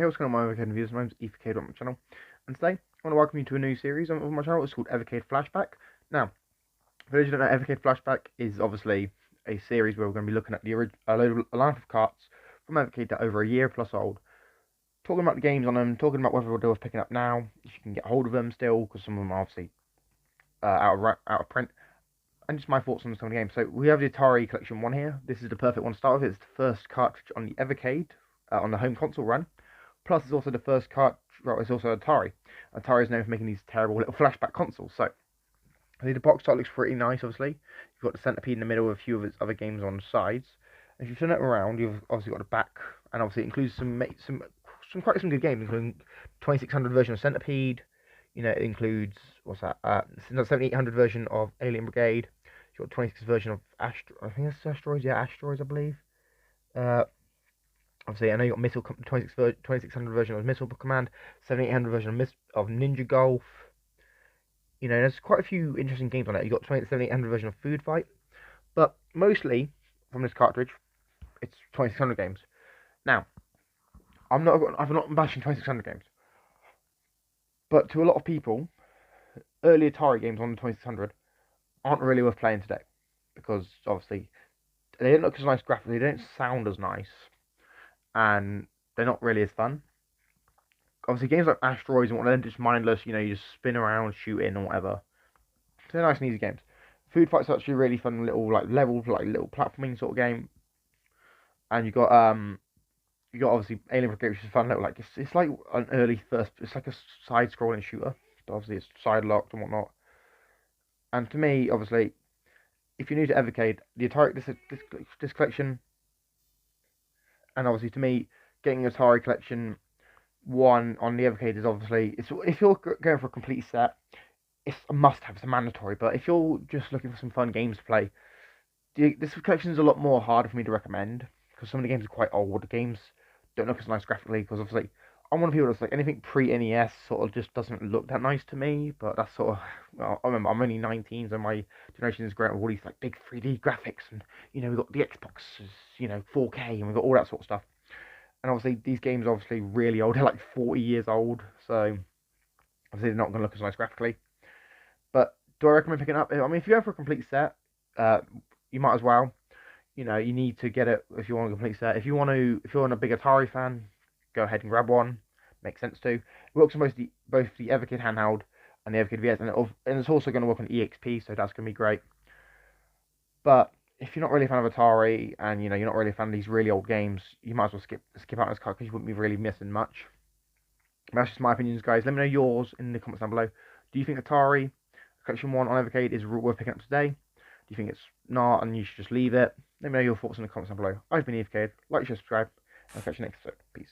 what's going on, my Evercade viewers? My name's Evercade on my channel, and today I want to welcome you to a new series on my channel. It's called Evercade Flashback. Now, for those who don't know, Evercade Flashback is obviously a series where we're going to be looking at a line of carts from Evercade that are over a year plus old, talking about the games on them, talking about whether they're worth picking up now, if you can get hold of them still, because some of them are obviously out of print, and just my thoughts on some of the games. So we have the Atari Collection 1 here. This is the perfect one to start with. It's the first cartridge on the Evercade on the home console run. Plus, it's also the first cartridge. Well, it's also Atari. Atari is known for making these terrible little flashback consoles. So, I think the box art looks pretty nice. Obviously, you've got the centipede in the middle with a few of its other games on the sides. If you turn it around, you've obviously got the back, and obviously it includes some quite some good games, including 2600 version of Centipede. You know, it includes what's that? 7800 version of Alien Brigade. You've got 26 version of I think it's Asteroids. Yeah, Asteroids, I believe. Obviously, I know you got 2600 version of Missile Command, 7800 version of Ninja Golf. You know, there's quite a few interesting games on it. You got 7800 version of Food Fight, but mostly from this cartridge, it's 2600 games. Now, I'm not bashing 2600 games, but to a lot of people, early Atari games on the 2600 aren't really worth playing today because obviously they don't look as nice graphically, they don't sound as nice, and they're not really as fun. Obviously, games like Asteroids and whatnot, they're just mindless. You know, you just spin around, shoot in, or whatever. So they're nice and easy games. Food Fight's actually a really fun little little platforming sort of game. And you got obviously Alien Brigade, which is fun little it's like an early first. It's like a side-scrolling shooter, but obviously it's side locked and whatnot. And to me, obviously, if you're new to Evercade, the Atari this collection, and obviously to me, getting Atari Collection 1 on the Evercade is obviously, if you're going for a complete set, it's a must-have, it's a mandatory. But if you're just looking for some fun games to play, this collection is a lot more harder for me to recommend because some of the games are quite old. The games don't look as nice graphically because obviously I'm one of the people that's like anything pre-NES sort of just doesn't look that nice to me. But that's sort of, well, I remember I'm only 19, so my generation is great with all these like big 3D graphics, and you know we've got the Xbox, you know 4K, and we've got all that sort of stuff. And obviously these games are obviously really old. They're like 40 years old, so obviously they're not going to look as nice graphically. But do I recommend picking it up? I mean, if you go for a complete set, you might as well. You know, you need to get it if you want a complete set. If you're a big Atari fan, go ahead and grab one. Makes sense too. It works on both the Evercade handheld and the Evercade VS, and it's also going to work on EXP, so that's going to be great. But if you're not really a fan of Atari and you know you're not really a fan of these really old games, you might as well skip out this card because you wouldn't be really missing much. That's just my opinions, guys. Let me know yours in the comments down below. Do you think Atari Collection 1 on Evercade is worth picking up today? Do you think it's not and you should just leave it? Let me know your thoughts in the comments down below. I've been Evercade. Like, share, subscribe, and I'll catch you next episode. Peace.